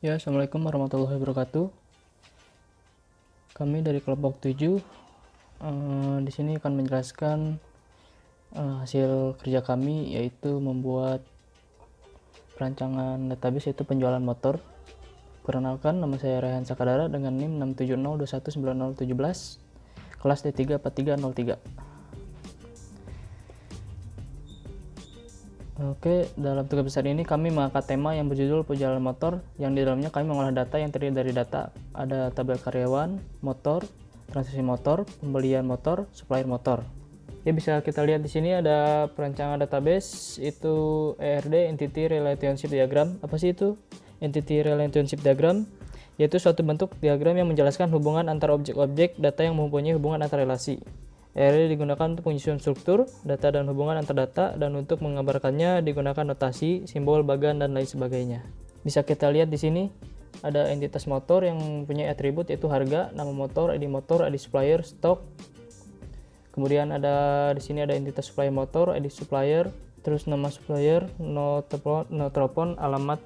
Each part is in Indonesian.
Ya, Assalamualaikum warahmatullahi wabarakatuh. Kami dari kelompok 7 di sini akan menjelaskan hasil kerja kami, yaitu membuat perancangan database, yaitu penjualan motor. Perkenalkan, nama saya Rehan Sakadara dengan NIM 670219017, kelas D34303. Oke, dalam tugas besar ini kami mengangkat tema yang berjudul penjualan motor, yang di dalamnya kami mengolah data yang terdiri dari data ada tabel karyawan, motor, transaksi motor, pembelian motor, supplier motor. Ya, bisa kita lihat di sini ada perancangan database, itu ERD, Entity Relationship Diagram. Apa sih itu Entity Relationship Diagram? Yaitu suatu bentuk diagram yang menjelaskan hubungan antar objek-objek data yang mempunyai hubungan antar relasi. ERD digunakan untuk penyusunan struktur, data dan hubungan antar data, dan untuk menggambarkannya digunakan notasi, simbol, bagan, dan lain sebagainya. Bisa kita lihat di sini ada entitas motor yang mempunyai atribut yaitu harga, nama motor, ID supplier, stok. Kemudian ada di sini ada entitas supplier motor, ID supplier, terus nama supplier, no telepon, alamat.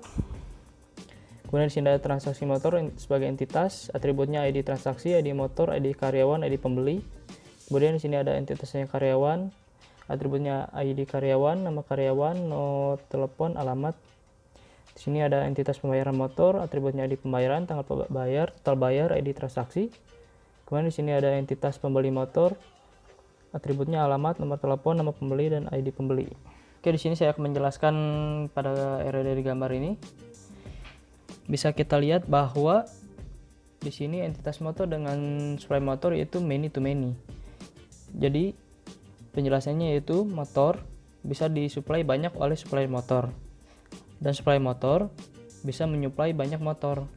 Kemudian di sini ada transaksi motor sebagai entitas, atributnya ID transaksi, ID motor, ID karyawan, ID pembeli. Kemudian di sini ada entitasnya karyawan, atributnya ID karyawan, nama karyawan, no telepon, alamat. Di sini ada entitas pembayaran motor, atributnya ID pembayaran, tanggal bayar, total bayar, ID transaksi. Kemudian di sini ada entitas pembeli motor, atributnya alamat, nomor telepon, nama pembeli, dan ID pembeli. Oke, di sini saya akan menjelaskan pada area dari gambar ini. Bisa kita lihat bahwa di sini entitas motor dengan supply motor yaitu many to many. Jadi penjelasannya yaitu motor bisa disuplai banyak oleh supplier motor, dan supplier motor bisa menyuplai banyak motor.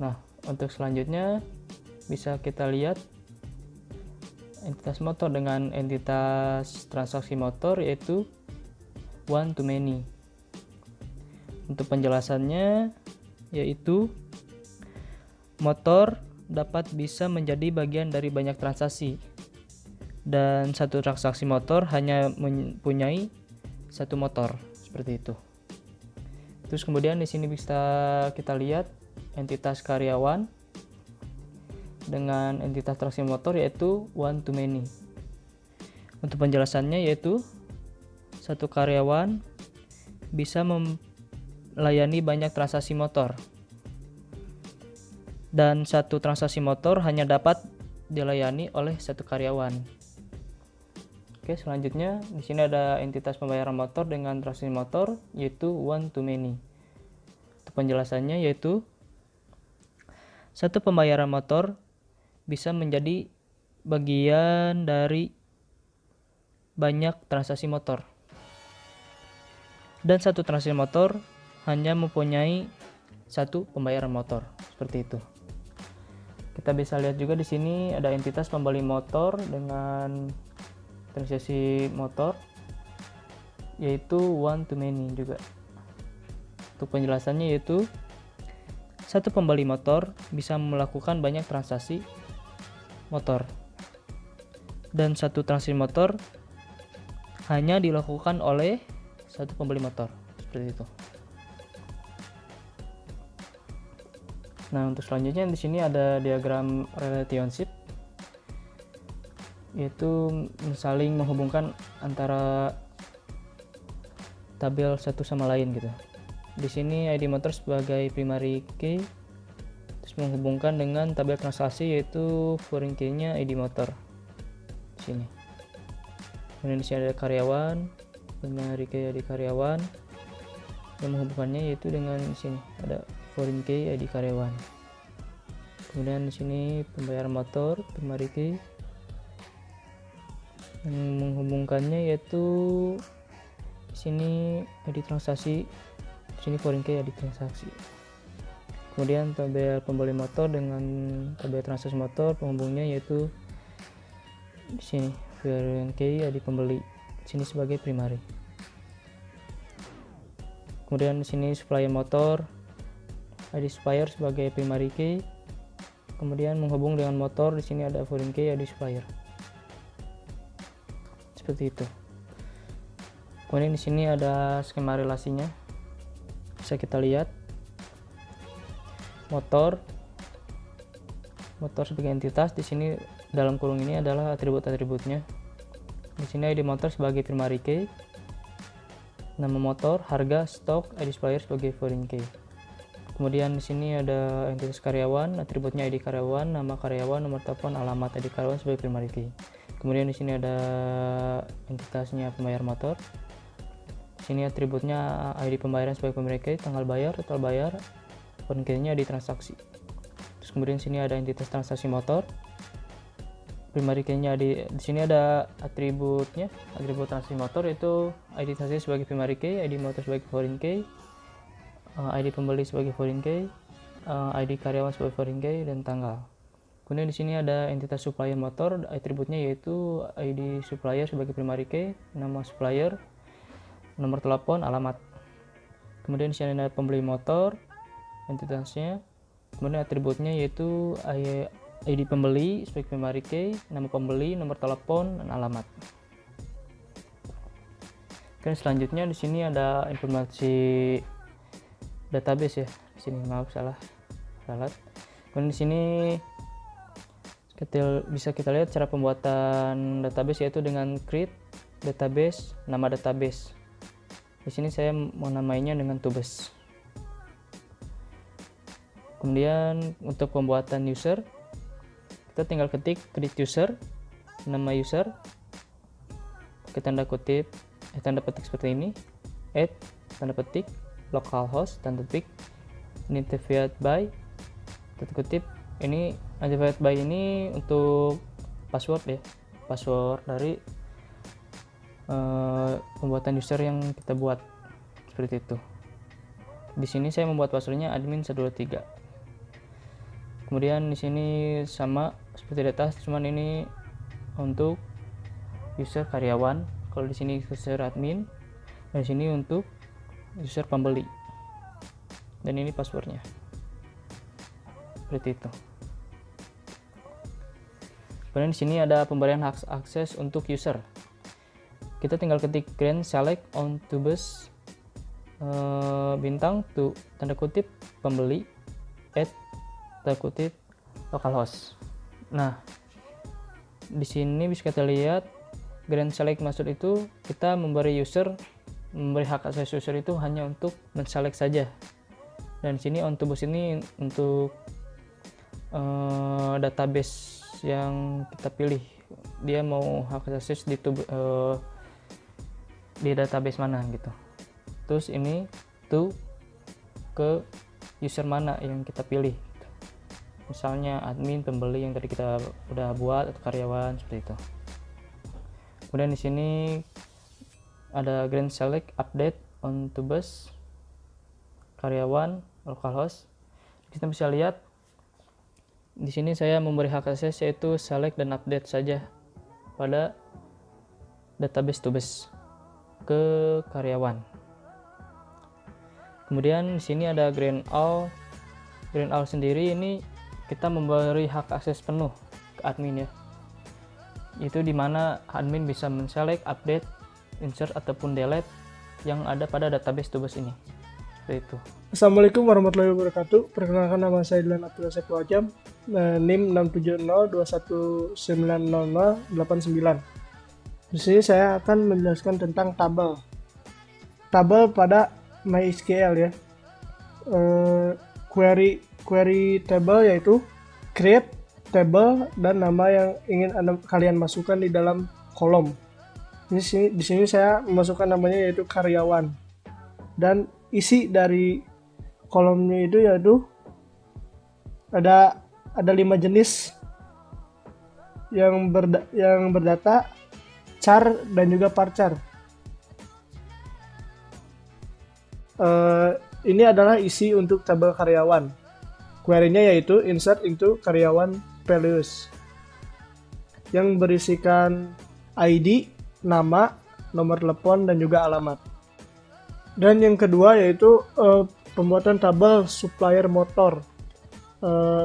Nah, untuk selanjutnya bisa kita lihat entitas motor dengan entitas transaksi motor yaitu one to many. Untuk penjelasannya yaitu motor dapat bisa menjadi bagian dari banyak transaksi, dan satu transaksi motor hanya mempunyai satu motor, seperti itu. Terus kemudian di sini bisa kita lihat entitas karyawan dengan entitas transaksi motor yaitu one to many. Untuk penjelasannya yaitu satu karyawan bisa melayani banyak transaksi motor, dan satu transaksi motor hanya dapat dilayani oleh satu karyawan. Oke, selanjutnya di sini ada entitas pembayaran motor dengan transaksi motor yaitu one to many. Untuk penjelasannya yaitu satu pembayaran motor bisa menjadi bagian dari banyak transaksi motor, dan satu transaksi motor hanya mempunyai satu pembayaran motor, seperti itu. Kita bisa lihat juga di sini ada entitas pembeli motor dengan transaksi motor yaitu one to many juga. Untuk penjelasannya yaitu satu pembeli motor bisa melakukan banyak transaksi motor, dan satu transaksi motor hanya dilakukan oleh satu pembeli motor, seperti itu. Nah, untuk selanjutnya di sini ada diagram relationship, yaitu saling menghubungkan antara tabel satu sama lain gitu. Di sini ID motor sebagai primary key, terus menghubungkan dengan tabel transaksi yaitu foreign key-nya ID motor di sini. Kemudian di sini ada karyawan, primary key ID karyawan, yang menghubungkannya yaitu dengan di sini ada foreign key ID karyawan. Kemudian di sini pembayaran motor, primary key, yang menghubungkannya yaitu di sini ID transaksi, di sini foreign key ID transaksi. Kemudian tabel pembeli motor dengan tabel transaksi motor, penghubungnya yaitu di sini foreign key ID pembeli, di sini sebagai primary. Kemudian di sini supplier motor, ID supplier sebagai primary key. Kemudian menghubung dengan motor, di sini ada foreign key ID supplier. Seperti itu. Kemudian di sini ada skema relasinya. Bisa kita lihat motor sebagai entitas. Di sini dalam kurung ini adalah atribut-atributnya. Di sini ID motor sebagai primary key, nama motor, harga, stok, ID supplier sebagai foreign key. Kemudian di sini ada entitas karyawan, atributnya ID karyawan, nama karyawan, nomor telepon, alamat. ID karyawan sebagai primary key. Kemudian di sini ada entitasnya pembayar motor. Di sini atributnya ID pembayaran sebagai primary key, tanggal bayar, total bayar, foreign key-nya ID transaksi. Terus kemudian di sini ada entitas transaksi motor. Primary key-nya di sini ada atributnya, atribut transaksi motor itu ID transaksi sebagai primary key, ID motor sebagai foreign key, ID pembeli sebagai foreign key, ID karyawan sebagai foreign key, dan tanggal. Kemudian di sini ada entitas supplier motor, atributnya yaitu ID supplier sebagai primary key, nama supplier, nomor telepon, alamat. Kemudian di sini ada pembeli motor, entitasnya. Kemudian atributnya yaitu ID pembeli sebagai primary key, nama pembeli, nomor telepon, dan alamat. Oke, selanjutnya di sini ada informasi database ya. Di sini maaf salah. Kemudian di sini bisa kita lihat cara pembuatan database yaitu dengan create database, nama database. Di sini saya mau namainya dengan tubes. Kemudian untuk pembuatan user, kita tinggal ketik create user, nama user, pakai tanda petik seperti ini, add tanda petik, localhost tanda petik, identified by tanda kutip. Ini identified by ini untuk password ya, password dari pembuatan user yang kita buat seperti itu. Di sini saya membuat passwordnya admin 123. Kemudian di sini sama seperti di atas, cuman ini untuk user karyawan. Kalau di sini user admin, dan di sini untuk user pembeli. Dan ini passwordnya. Seperti itu. Kemudian di sini ada pemberian hak akses untuk user. Kita tinggal ketik grant select on tubes bintang to tanda kutip pembeli add tanda kutip localhost. Nah, di sini bisa kita lihat grant select maksud itu kita memberi hak akses user itu hanya untuk men-select saja. Dan di sini on tubes ini untuk database yang kita pilih. Dia mau hak akses di database mana gitu. Terus ini ke user mana yang kita pilih. Misalnya admin, pembeli yang tadi kita udah buat, atau karyawan seperti itu. Kemudian di sini ada grant select update on tubes karyawan localhost. Kita bisa lihat di sini saya memberi hak akses yaitu select dan update saja pada database tubes ke karyawan. Kemudian di sini ada grant all. Grant all sendiri ini kita memberi hak akses penuh ke admin ya. Itu dimana admin bisa men-select, update, insert ataupun delete yang ada pada database tubes ini. Seperti itu. Assalamualaikum warahmatullahi wabarakatuh. Perkenalkan nama saya Dilan Abdullah Saiful Ajam, NIM 67021900089. Di sini saya akan menjelaskan tentang tabel. Tabel pada MySQL ya. Query table yaitu create table dan nama yang ingin kalian masukkan di dalam kolom. Di sini saya memasukkan namanya yaitu karyawan. Dan isi dari kolomnya itu yaitu ada 5 jenis yang berdata char dan juga varchar. Ini adalah isi untuk tabel karyawan. Query-nya yaitu insert into karyawan values yang berisikan ID, nama, nomor telepon, dan juga alamat. Dan yang kedua yaitu pembuatan tabel supplier motor.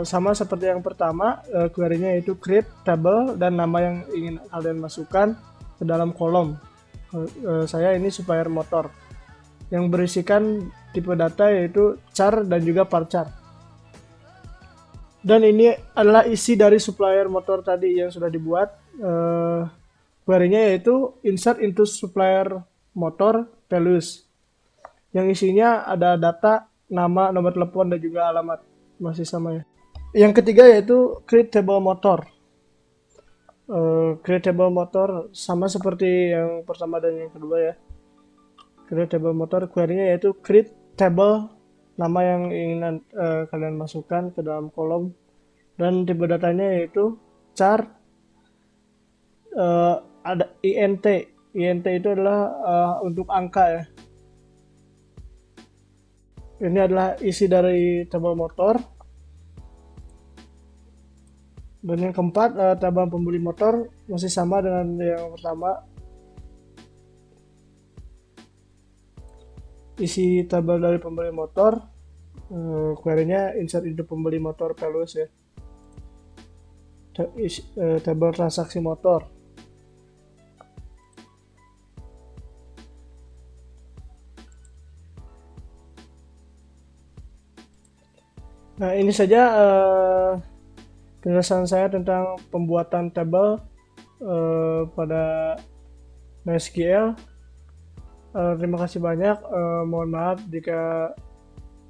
Sama seperti yang pertama, query-nya yaitu create table dan nama yang ingin kalian masukkan ke dalam kolom. Saya ini supplier motor yang berisikan tipe data yaitu char dan juga varchar. Dan ini adalah isi dari supplier motor tadi yang sudah dibuat. Query-nya yaitu insert into supplier motor values. Yang isinya ada data, nama, nomor telepon, dan juga alamat. Masih sama ya. Yang ketiga yaitu create table motor. Create table motor sama seperti yang pertama dan yang kedua ya. Create table motor query-nya yaitu create table, nama yang ingin kalian masukkan ke dalam kolom, dan tipe datanya yaitu char. Ada int. Int itu adalah untuk angka ya. Ini adalah isi dari tabel motor. Dan yang keempat, tabel pembeli motor masih sama dengan yang pertama. Isi tabel dari pembeli motor, query-nya insert into pembeli motor values ya. Tabel transaksi motor. Nah, ini saja penjelasan saya tentang pembuatan tabel pada MySQL. Terima kasih banyak. Mohon maaf jika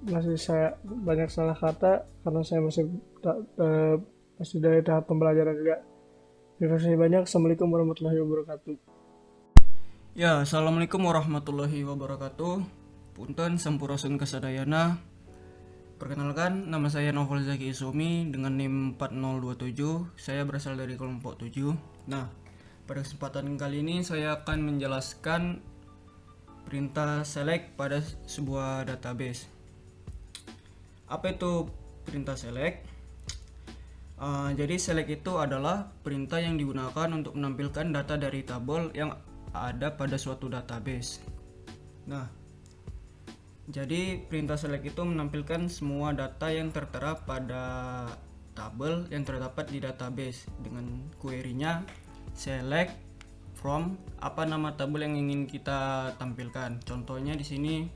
masih saya banyak salah kata karena saya masih dari tahap pembelajaran juga. Terima kasih banyak. Assalamualaikum warahmatullahi wabarakatuh. Ya, assalamualaikum warahmatullahi wabarakatuh. Punten sampurasun kasadayana. Perkenalkan, nama saya Novel Zaki Isumi dengan NIM 4027. Saya berasal dari kelompok 7. Nah, pada kesempatan kali ini saya akan menjelaskan perintah select pada sebuah database. Apa itu perintah select? Jadi select itu adalah perintah yang digunakan untuk menampilkan data dari tabel yang ada pada suatu database. Nah, jadi perintah select itu menampilkan semua data yang tertera pada tabel yang terdapat di database dengan query-nya select from apa nama tabel yang ingin kita tampilkan. Contohnya di sini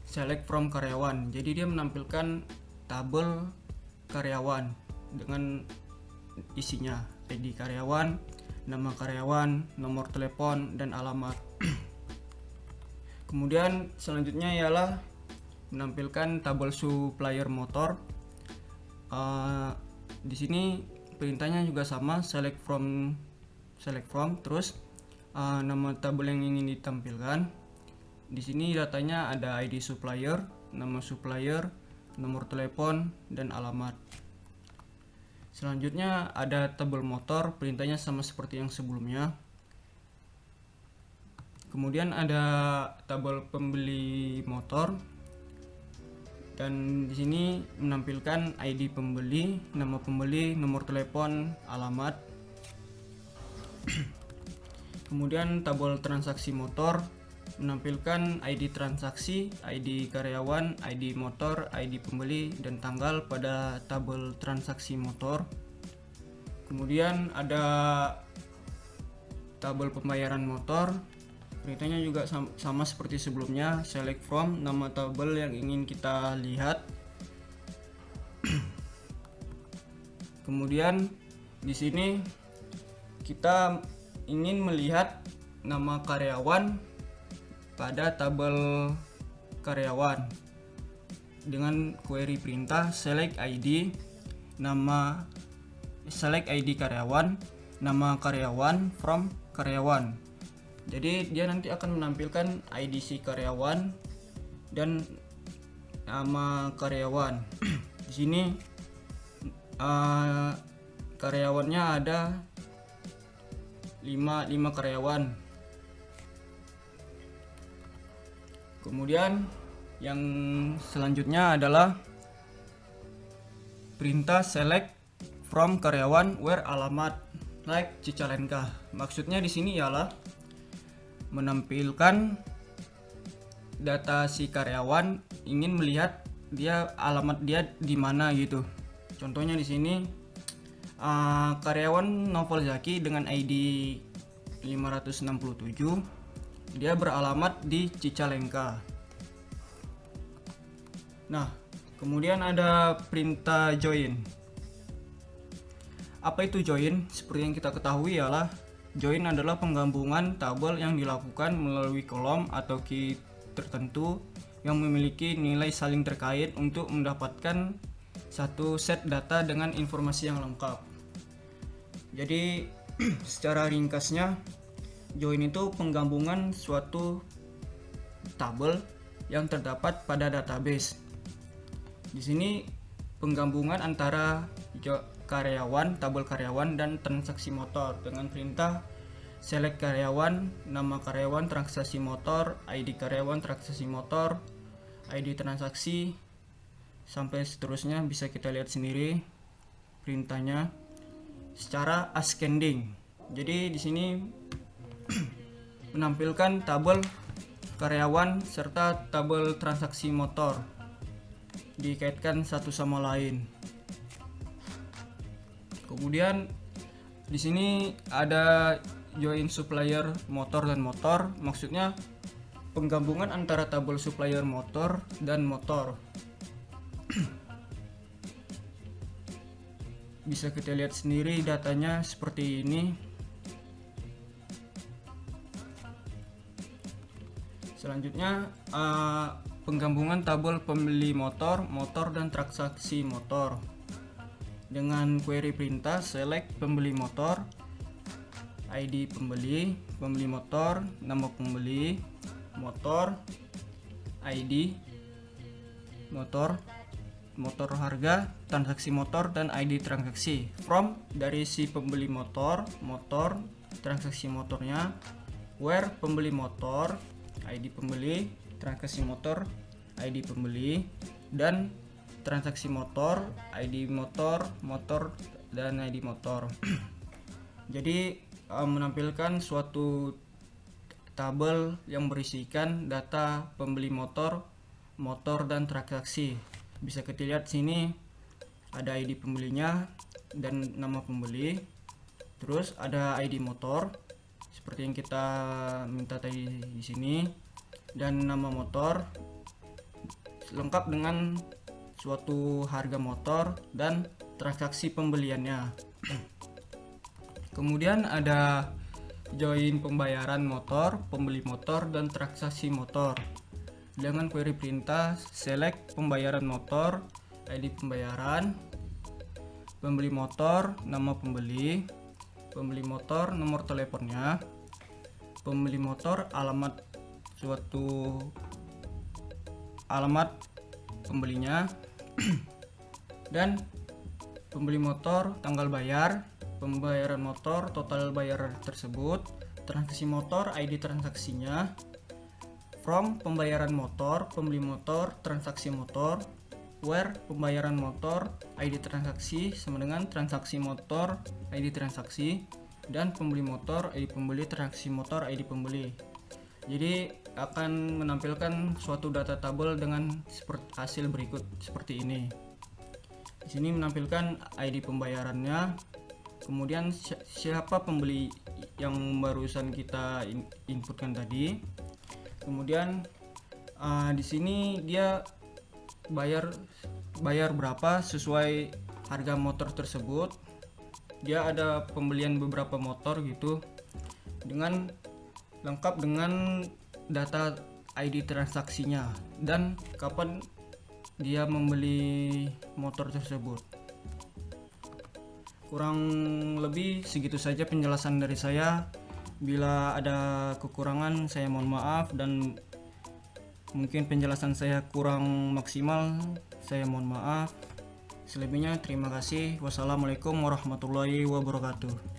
select from karyawan. Jadi dia menampilkan tabel karyawan dengan isinya ID karyawan, nama karyawan, nomor telepon, dan alamat. Kemudian selanjutnya ialah menampilkan tabel supplier motor. Di sini perintahnya juga sama, select from terus nama tabel yang ingin ditampilkan. Di sini datanya ada ID supplier, nama supplier, nomor telepon, dan alamat. Selanjutnya ada tabel motor, perintahnya sama seperti yang sebelumnya. Kemudian ada tabel pembeli motor, dan di sini menampilkan ID pembeli, nama pembeli, nomor telepon, alamat. Kemudian tabel transaksi motor menampilkan ID transaksi, ID karyawan, ID motor, ID pembeli, dan tanggal pada tabel transaksi motor. Kemudian ada tabel pembayaran motor, perintahnya juga sama seperti sebelumnya, select from nama tabel yang ingin kita lihat. Kemudian di sini kita ingin melihat nama karyawan pada tabel karyawan dengan query perintah select ID karyawan, nama karyawan from karyawan. Jadi dia nanti akan menampilkan ID si karyawan dan nama karyawan. Di sini karyawannya ada 5 karyawan. Kemudian yang selanjutnya adalah perintah select from karyawan where alamat like Cicalengka. Maksudnya di sini ialah menampilkan data si karyawan, ingin melihat alamat dia di mana gitu. Contohnya di sini karyawan Novel Zaki dengan ID 567, dia beralamat di Cicalengka. Nah, kemudian ada perintah join. Apa itu join? Seperti yang kita ketahui ialah join adalah penggabungan tabel yang dilakukan melalui kolom atau key tertentu yang memiliki nilai saling terkait untuk mendapatkan satu set data dengan informasi yang lengkap. Jadi secara ringkasnya, join itu penggabungan suatu tabel yang terdapat pada database. Di sini penggabungan antara karyawan, tabel karyawan, dan transaksi motor dengan perintah select karyawan, nama karyawan, transaksi motor, ID karyawan, transaksi motor, ID transaksi, sampai seterusnya. Bisa kita lihat sendiri perintahnya secara ascending. Jadi di sini menampilkan tabel karyawan serta tabel transaksi motor dikaitkan satu sama lain. Kemudian di sini ada join supplier motor dan motor, maksudnya penggabungan antara tabel supplier motor dan motor. Bisa kita lihat sendiri datanya seperti ini. Selanjutnya penggabungan tabel pembeli motor, motor dan transaksi motor dengan query perintah select pembeli motor, ID pembeli, pembeli motor, nama pembeli, motor, ID motor, motor harga, transaksi motor, dan ID transaksi. From dari si pembeli motor, motor, transaksi motornya, where pembeli motor, ID pembeli, transaksi motor, ID pembeli, dan transaksi motor, ID motor, motor, dan ID motor. Jadi menampilkan suatu tabel yang berisikan data pembeli motor, motor, dan transaksi. Bisa kita lihat sini ada ID pembelinya dan nama pembeli. Terus ada ID motor seperti yang kita minta tadi di sini, dan nama motor lengkap dengan suatu harga motor dan transaksi pembeliannya. Kemudian ada join pembayaran motor, pembeli motor, dan transaksi motor dengan query perintah select pembayaran motor, ID pembayaran, pembeli motor, nama pembeli, pembeli motor, nomor teleponnya, pembeli motor, alamat suatu alamat pembelinya, dan pembeli motor, tanggal bayar, pembayaran motor, total bayar tersebut, transaksi motor, ID transaksinya, from pembayaran motor, pembeli motor, transaksi motor, where pembayaran motor, ID transaksi sama dengan transaksi motor, ID transaksi, dan pembeli motor, ID pembeli, transaksi motor, ID pembeli. Jadi akan menampilkan suatu data tabel dengan hasil berikut seperti ini. Di sini menampilkan ID pembayarannya, kemudian siapa pembeli yang barusan kita inputkan tadi. Kemudian di sini dia bayar berapa sesuai harga motor tersebut. Dia ada pembelian beberapa motor gitu dengan lengkap dengan data ID transaksinya dan kapan dia membeli motor tersebut. Kurang lebih segitu saja penjelasan dari saya. Bila ada kekurangan saya mohon maaf, dan mungkin penjelasan saya kurang maksimal, saya mohon maaf. Selebihnya terima kasih. Wassalamualaikum warahmatullahi wabarakatuh.